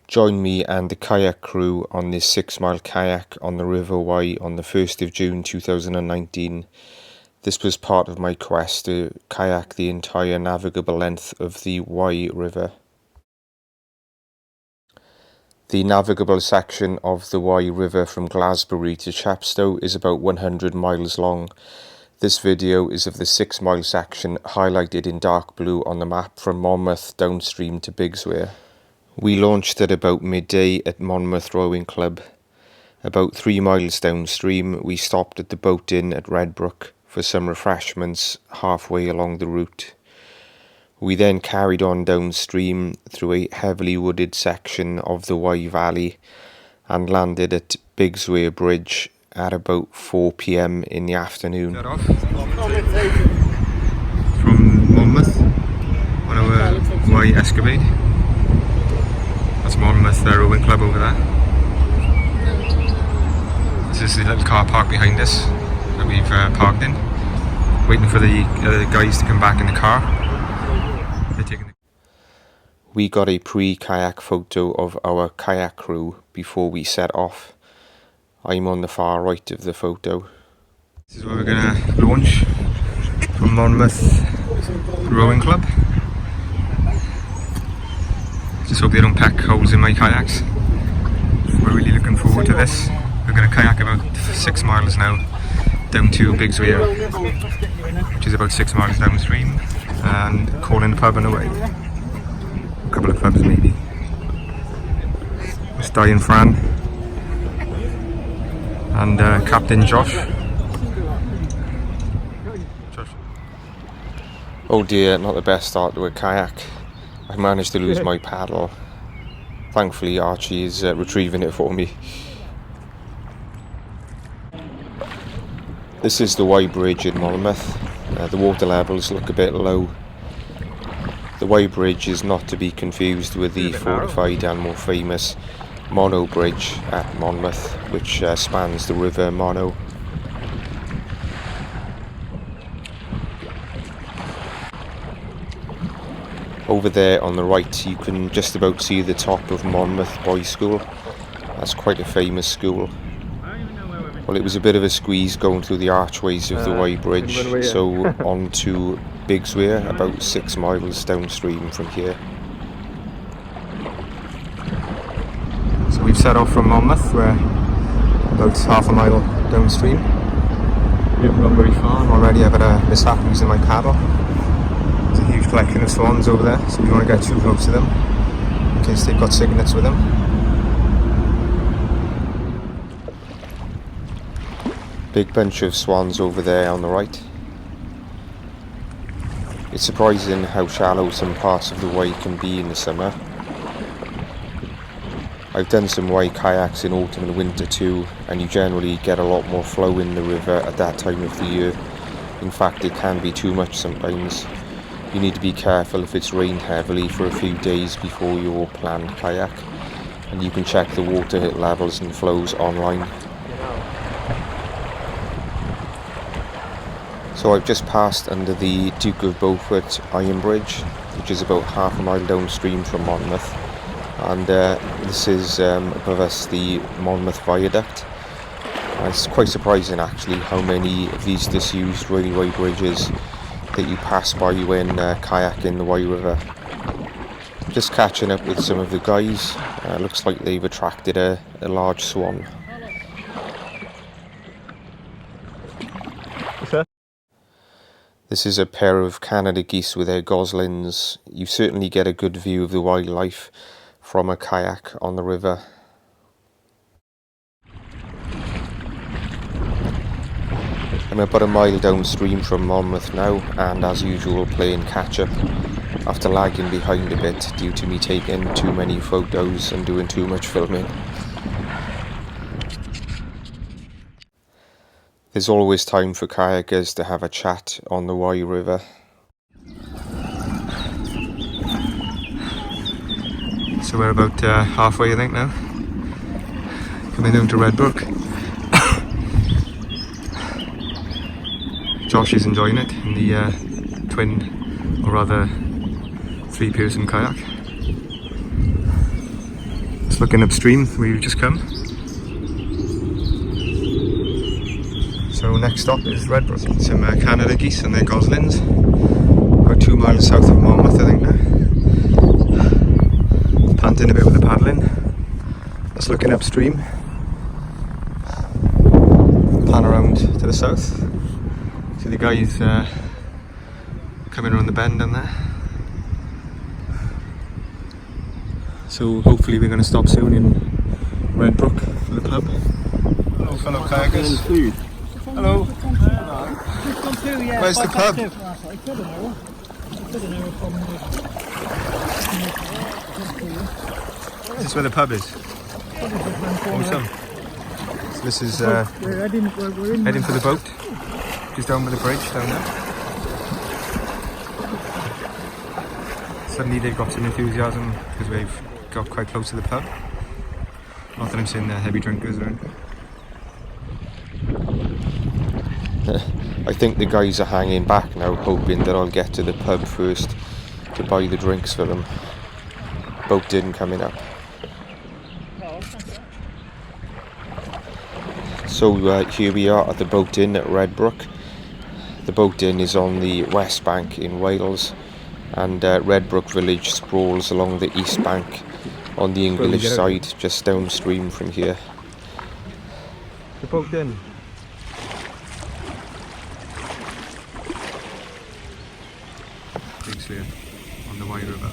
Join me and the Kayak Crew on this 6-mile kayak on the River Wye on the 1st of June 2019. This was part of my quest to kayak the entire navigable length of the Wye River. The navigable section of the Wye River from Glasbury to Chepstow is about 100 miles long. This video is of the 6-mile section highlighted in dark blue on the map from Monmouth downstream to Bigsweir. We launched at about midday at Monmouth Rowing Club. About 3 miles downstream, we stopped at the boat inn at Redbrook for some refreshments halfway along the route. We then carried on downstream through a heavily wooded section of the Wye Valley and landed at Bigsweir Bridge at about 4 p.m. in the afternoon. From Monmouth on our Wye Escapade. That's Monmouth Rowing Club over there. This is the little car park behind us that we've parked in, waiting for the guys to come back in the car. We got a pre-kayak photo of our kayak crew before we set off. I'm on the far right of the photo. This is where we're going to launch from Monmouth Rowing Club. Just hope they don't peck holes in my kayaks. We're really looking forward to this. We're going to kayak about 6 miles now down to Bigsweir, which is about 6 miles downstream, and calling the pub on the way. A couple of pubs maybe. It's Dyke and Fran and Captain Josh. Oh dear, not the best start to a kayak. I managed to lose my paddle. Thankfully Archie is retrieving it for me. This is the Wye Bridge in Monmouth. The water levels look a bit low. The Wye Bridge is not to be confused with the fortified and more famous Mono Bridge at Monmouth, which spans the River Mono. Over there on the right you can just about see the top of Monmouth Boys School. That's quite a famous school. Well, it was a bit of a squeeze going through the archways of the Wye Bridge, so on to Bigsweir, about 6 miles downstream from here. So we've set off from Monmouth, we're about half a mile downstream. We haven't gone very far. Already I've had a mishap using my paddle. There's a huge collection of swans over there, so we want to get too close to them in case they've got cygnets with them. Big bunch of swans over there on the right. It's surprising how shallow some parts of the Wye can be in the summer. I've done some Wye kayaks in autumn and winter too, and you generally get a lot more flow in the river at that time of the year. In fact, it can be too much sometimes. You need to be careful if it's rained heavily for a few days before your planned kayak, and you can check the water levels and flows online. So I've just passed under the Duke of Beaufort Iron Bridge, which is about half a mile downstream from Monmouth, and this is above us the Monmouth Viaduct. It's quite surprising actually how many of these disused railway bridges that you pass by when kayaking the Wye River. Just catching up with some of the guys. Looks like they've attracted a large swan. This is a pair of Canada geese with their goslings. You certainly get a good view of the wildlife from a kayak on the river. I'm about a mile downstream from Monmouth now, and as usual playing catch up after lagging behind a bit due to me taking too many photos and doing too much filming. There's always time for kayakers to have a chat on the Wye River. So we're about halfway I think now, coming down to Redbrook. Josh is enjoying it in the twin, or rather 3-person kayak. Just looking upstream, we've just come. So next stop is Redbrook. Some Canada geese and their goslings. About 2 miles south of Monmouth, I think now. Panting a bit with the paddling. Just looking upstream. Pan around to the south. See the guys coming around the bend down there. So hopefully we're going to stop soon in Redbrook for the pub. Hello fellow kayakers. Hello. Where's the pub? Is this where the pub is? Awesome. So this is we're heading for the boat. Just down by the bridge down there. Suddenly they've got some enthusiasm because we've got quite close to the pub. Not that I'm saying they're heavy drinkers or anything. I think the guys are hanging back now, hoping that I'll get to the pub first to buy the drinks for them. Boat didn't coming up. So here we are at the boat inn at Redbrook. The boat inn is on the west bank in Wales, and Redbrook village sprawls along the east bank on the English side, just downstream from here. The boat inn. Bigsweir on the Wye River.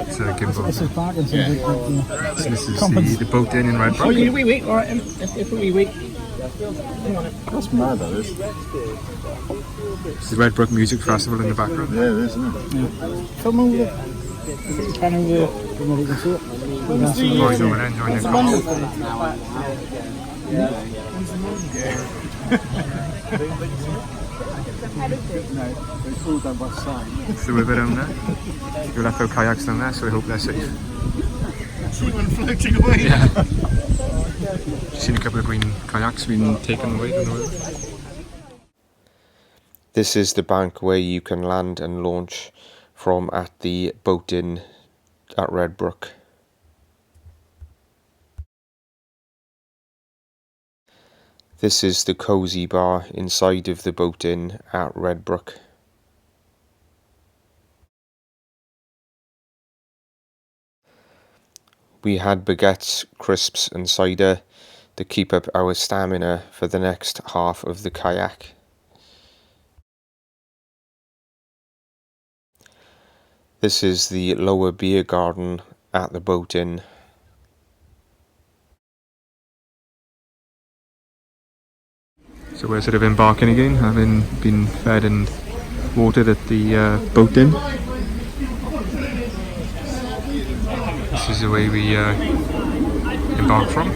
It's a gimbal. So this is the boat inn in Redbrook. Oh, you need a wee week? Alright, if a wee week. That's mad, that is. It's the Redbrook Music Festival in the background. Yeah, it is, isn't it? Yeah. Come over. Pan over from where you can see it. Boys over there enjoying their coffee. It's the river down there. You'll have to kayaks down there, so we hope they're safe. See one floating away. Yeah. Just seen a couple of green kayaks being taken away from the river. This is the bank where you can land and launch from at the boat inn at Redbrook. This is the cosy bar inside of the boat inn at Redbrook. We had baguettes, crisps and cider to keep up our stamina for the next half of the kayak. This is the lower beer garden at the boat inn. So we're sort of embarking again, having been fed and watered at the boat inn. This is the way we embark from.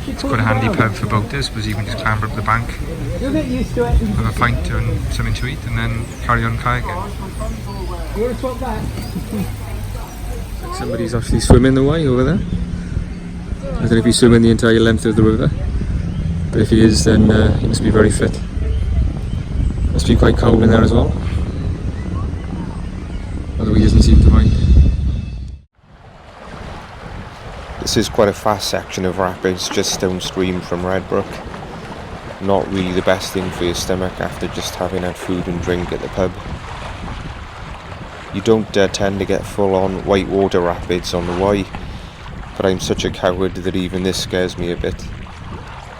It's quite a handy pub for boaters because you can just clamber up the bank, have a pint and something to eat, and then carry on kayaking. Somebody's actually swimming the Wye over there. I don't know if he's swimming the entire length of the river, but if he is, then he must be very fit. Must be quite cold in there as well, although he doesn't seem to mind. This is quite a fast section of rapids just downstream from Redbrook. Not really the best thing for your stomach after just having had food and drink at the pub. You don't tend to get full-on whitewater rapids on the Wye, but I'm such a coward that even this scares me a bit.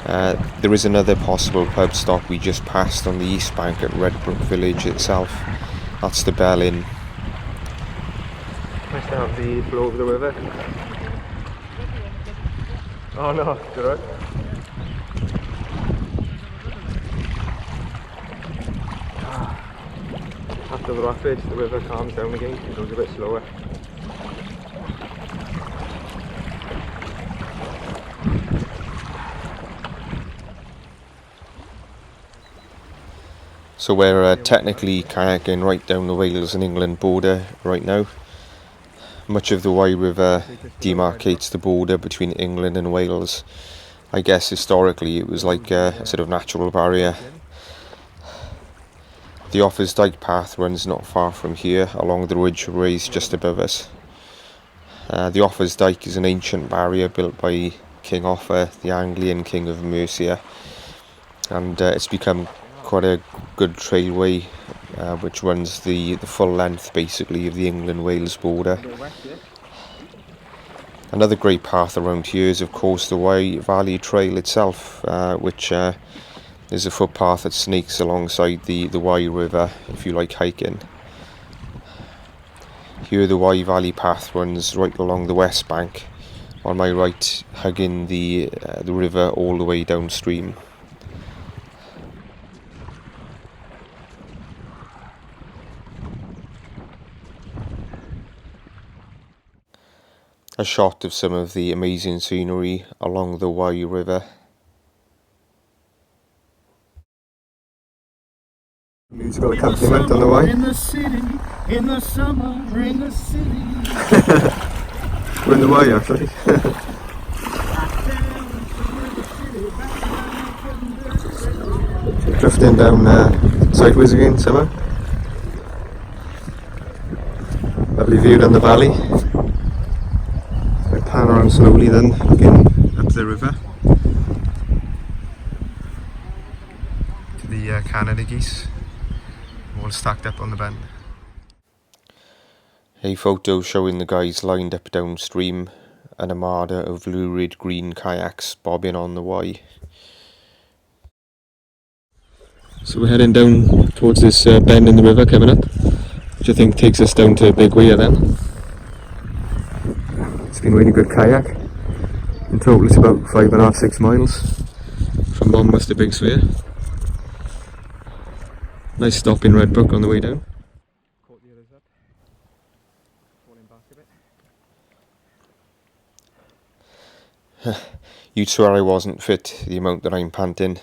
There is another possible pub stop we just passed on the east bank at Redbrook village itself. That's the Bell Inn. Nice to have the flow of the river. Oh no, it's alright. After the rapids, the river calms down again, it goes a bit slower. So we're technically kayaking right down the Wales and England border right now. Much of the Wye River demarcates the border between England and Wales. I guess historically it was like a sort of natural barrier. The Offa's Dyke path runs not far from here along the ridge raised just above us. The Offa's Dyke is an ancient barrier built by King Offa, the Anglian King of Mercia, and it's become quite a good trailway which runs the full length basically of the England-Wales border. Another great path around here is of course the Wye Valley trail itself, which is a footpath that snakes alongside the Wye River if you like hiking. Here the Wye Valley path runs right along the west bank, on my right hugging the river all the way downstream. A shot of some of the amazing scenery along the Wye River. Musical accompaniment on the way. In the city, in the summer, in the city. We're in the way actually. Drifting down sideways again, summer. Lovely view down the valley. I pan around slowly then, looking up the river to the Canada geese, all stacked up on the bend. A photo showing the guys lined up downstream, an armada of lurid green kayaks bobbing on the Wye. So we're heading down towards this bend in the river coming up, which I think takes us down to Bigsweir then. It's been really good kayak. In total it's about 5.5–6 miles from Monmouth to Bigsweir. Nice stop in Redbrook on the way down. Caught the others up. Falling back a bit. You'd swear I wasn't fit, the amount that I'm panting.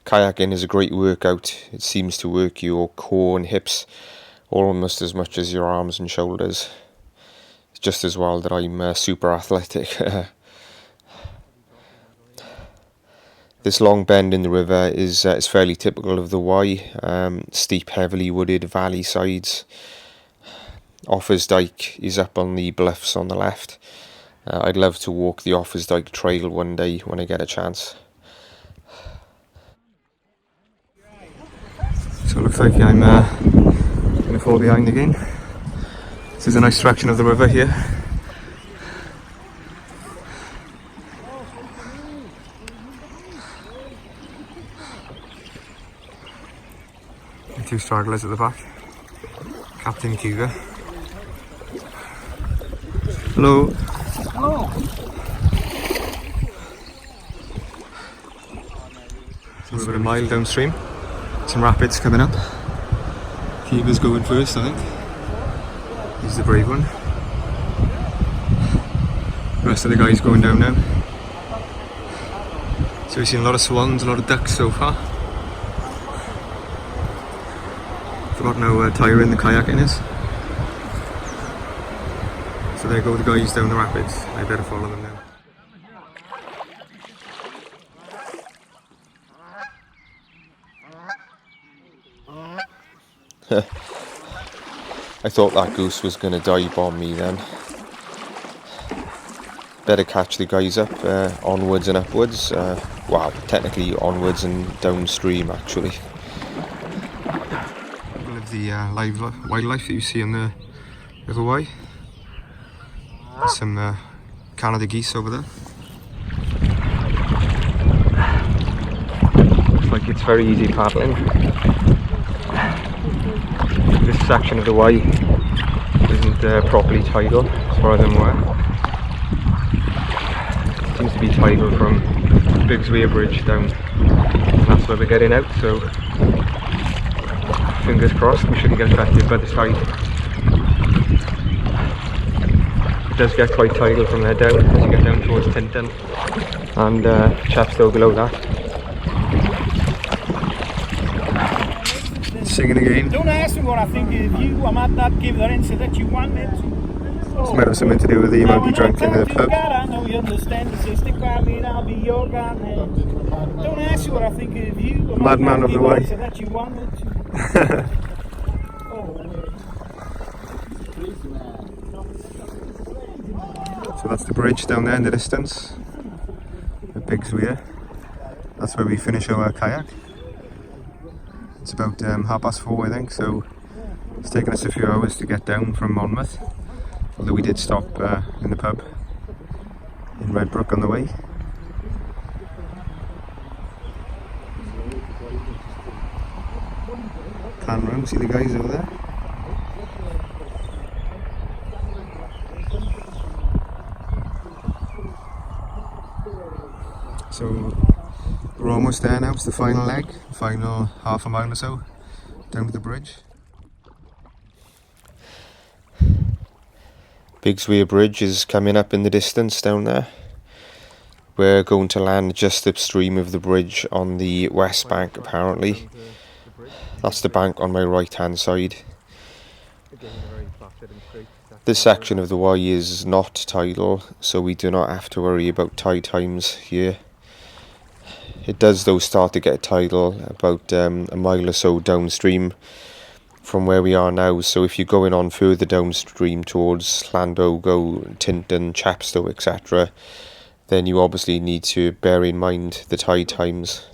Kayaking is a great workout. It seems to work your core and hips almost as much as your arms and shoulders. It's just as well that I'm super athletic. This long bend in the river is fairly typical of the Wye. Steep, heavily wooded valley sides. Offa's Dyke is up on the bluffs on the left. I'd love to walk the Offa's Dyke trail one day when I get a chance. So it looks like I'm going to fall behind again. This is a nice section of the river here. Two stragglers at the back. Captain Cougar. Hello. Hello. So we're about a mile downstream. Some rapids coming up. Cougar's going first, I think. He's the brave one. The rest of the guys going down now. So we've seen a lot of swans, a lot of ducks so far. Forgotten how tiring the kayaking is. So there go the guys down the rapids. I better follow them now. I thought that goose was going to dive on me then. Better catch the guys up onwards and upwards. Well, technically onwards and downstream actually. The live wildlife that you see on the River Wye. There's some Canada geese over there. Looks like it's very easy paddling. This section of the Wye isn't properly tidal as far as I'm aware. It seems to be tidal from Bigsweir Bridge down. And that's where we're getting out, so fingers crossed we shouldn't get affected by the tide. It does get quite tidal from there down as you get down towards Tinton and Chepstow below that. Singing again. Don't ask me what I think of you. I might not give that answer that you want me to. This might have something to do with the might be drunk in the pub. God, I know you understand. So stick by me and I'll be your guy now. Don't ask me what I think of you. Madman of the Wye. That you want me to. So that's the bridge down there in the distance at Bigsweir. That's where we finish our kayak. It's about 4:30 I think, so it's taken us a few hours to get down from Monmouth, although we did stop in the pub in Redbrook on the way. Pan round, see the guys over there? So we're almost there now, it's the final leg, final half a mile or so down to the bridge. Bigsweir Bridge is coming up in the distance down there. We're going to land just upstream of the bridge on the west bank apparently. That's the bank on my right hand side. This section of the Wye is not tidal, so we do not have to worry about tide times here. It does though start to get tidal about a mile or so downstream from where we are now, so if you're going on further downstream towards Llandogo, Tynton, Chepstow, etc., then you obviously need to bear in mind the tide times.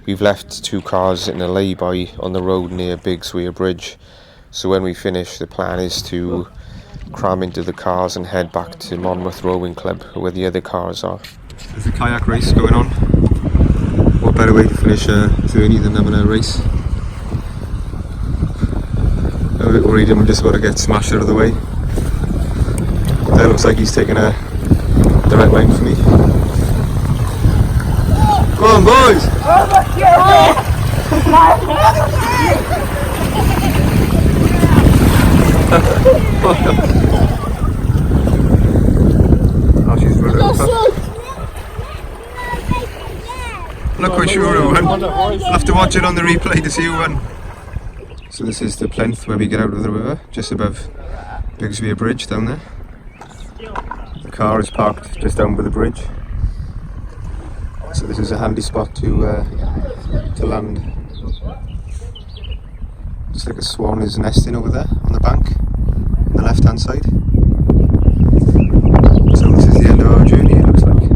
We've left 2 cars in a lay-by on the road near Bigsweir Bridge, so when we finish the plan is to cram into the cars and head back to Monmouth Rowing Club where the other cars are. There's a kayak race going on. What better way to finish a journey than having a race? I'm a bit worried I'm just about to get smashed out of the way. That looks like he's taking a direct line for me. Come on boys! Oh, she's running up. I'm not quite sure who won. I'll have to watch it on the replay to see who won. So this is the plinth where we get out of the river, just above Bigsweir Bridge down there. The car is parked just down by the bridge. So this is a handy spot to land. Looks like a swan is nesting over there on the bank, on the left hand side. So this is the end of our journey, it looks like.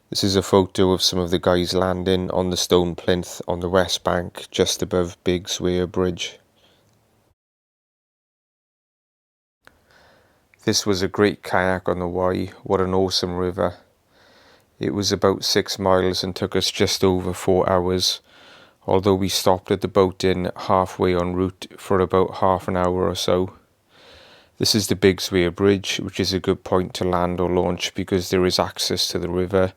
This is a photo of some of the guys landing on the stone plinth on the west bank just above Bigsweir Bridge. This was a great kayak on the Wye. What an awesome river. It was about 6 miles and took us just over 4 hours, although we stopped at the boat inn halfway en route for about half an hour or so. This is the Bigsweir Bridge, which is a good point to land or launch because there is access to the river,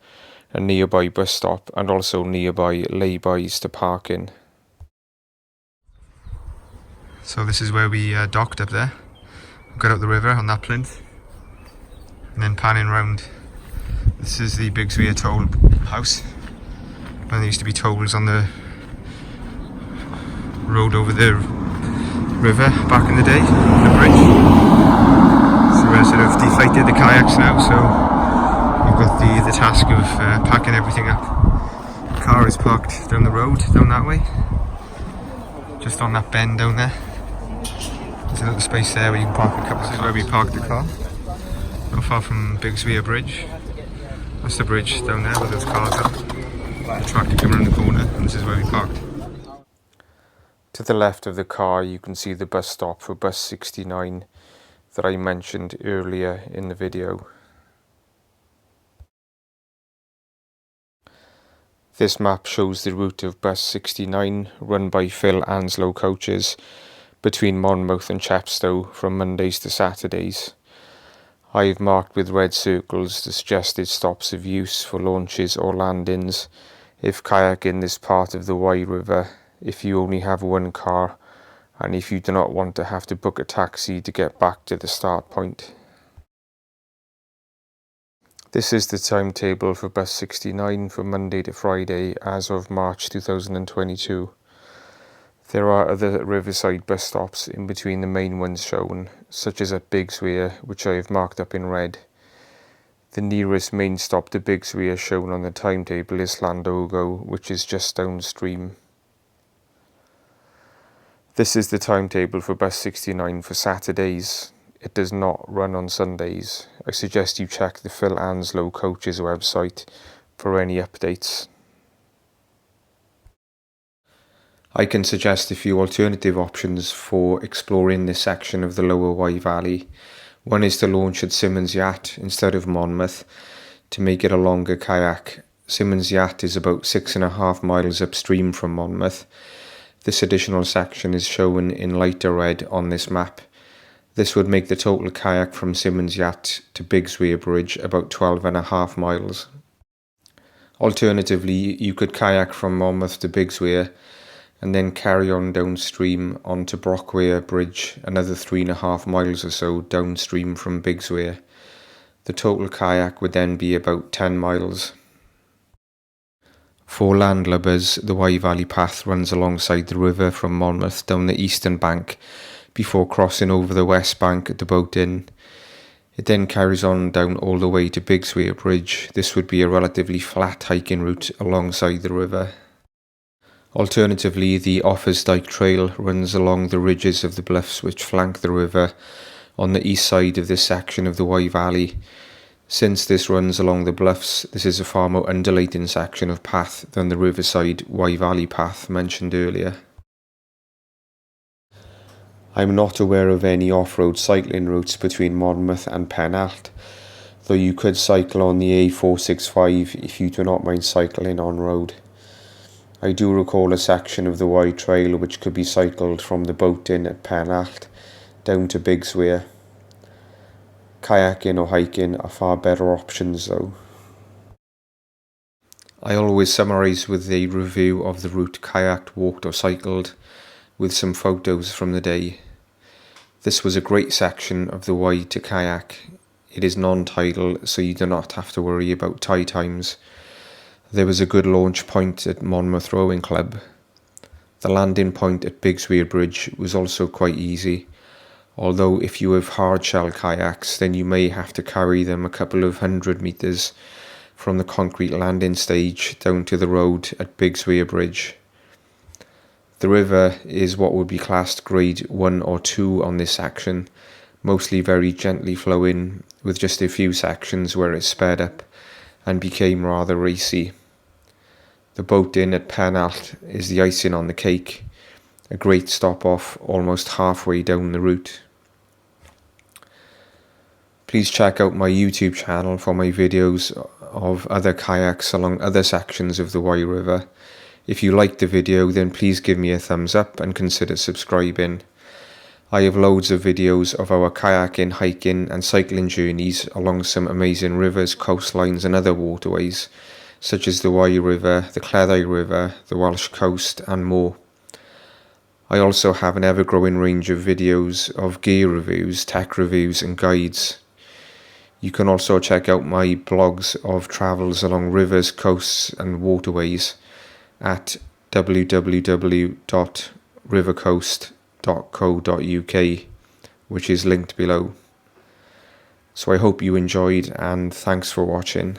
a nearby bus stop and also nearby lay-bys to park in. So this is where we docked up there. Got out the river on that plinth and then panning round. This is the Bigsweir toll house. And there used to be tolls on the road over the river back in the day, the bridge. So we're sort of deflated the kayaks now, so we've got the task of packing everything up. The car is parked down the road, down that way, just on that bend down there. There's a little space there where you can park a couple. This is where we parked the car, not far from Bigsweir Bridge. That's the bridge down there where those cars are. The tractor coming around the corner, and this is where we parked. To the left of the car you can see the bus stop for bus 69 that I mentioned earlier in the video. This map shows the route of bus 69 run by Phil Anslow coaches between Monmouth and Chepstow from Mondays to Saturdays. I have marked with red circles the suggested stops of use for launches or landings if kayaking this part of the Wye River, if you only have one car and if you do not want to have to book a taxi to get back to the start point. This is the timetable for bus 69 from Monday to Friday as of March 2022. There are other riverside bus stops in between the main ones shown, such as at Bigsweir, which I have marked up in red. The nearest main stop to Bigsweir shown on the timetable is Llandogo, which is just downstream. This is the timetable for bus 69 for Saturdays. It does not run on Sundays. I suggest you check the Phil Anslow Coaches website for any updates. I can suggest a few alternative options for exploring this section of the lower Wye Valley. One is to launch at Symonds Yacht instead of Monmouth to make it a longer kayak. Symonds Yacht is about 6.5 miles upstream from Monmouth. This additional section is shown in lighter red on this map. This would make the total kayak from Symonds Yacht to Bigsweir Bridge about 12.5 miles. Alternatively, you could kayak from Monmouth to Bigsweir and then carry on downstream onto Brockware Bridge, another 3.5 miles or so downstream from Bigsweir. The total kayak would then be about 10 miles. For landlubbers, the Wye Valley path runs alongside the river from Monmouth down the eastern bank before crossing over the west bank at the boat inn. It then carries on down all the way to Bigsweir Bridge. This would be a relatively flat hiking route alongside the river. Alternatively, the Offa's Dyke trail runs along the ridges of the bluffs which flank the river on the east side of this section of the Wye Valley. Since this runs along the bluffs, this is a far more undulating section of path than the riverside Wye Valley path mentioned earlier. I'm not aware of any off-road cycling routes between Monmouth and Penallt, though you could cycle on the A465 if you do not mind cycling on road. I do recall a section of the Wye Trail which could be cycled from the boat inn at Penallt down to Bigsweir. Kayaking or hiking are far better options though. I always summarise with a review of the route kayaked, walked or cycled with some photos from the day. This was a great section of the Wye to kayak. It is non-tidal, so you do not have to worry about tide times. There was a good launch point at Monmouth Rowing Club. The landing point at Bigsweir Bridge was also quite easy, although if you have hard shell kayaks then you may have to carry them a couple of 100 metres from the concrete landing stage down to the road at Bigsweir Bridge. The river is what would be classed grade 1 or 2 on this section, mostly very gently flowing, with just a few sections where it sped up and became rather racy. The boat inn at Penallt is the icing on the cake, a great stop off almost halfway down the route. Please check out my YouTube channel for my videos of other kayaks along other sections of the Wye River. If you liked the video, then please give me a thumbs up and consider subscribing. I have loads of videos of our kayaking, hiking and cycling journeys along some amazing rivers, coastlines and other waterways, such as the Wye River, the Cleddau River, the Welsh Coast and more. I also have an ever-growing range of videos of gear reviews, tech reviews and guides. You can also check out my blogs of travels along rivers, coasts and waterways at www.rivercoast.co.uk, which is linked below. So I hope you enjoyed and thanks for watching.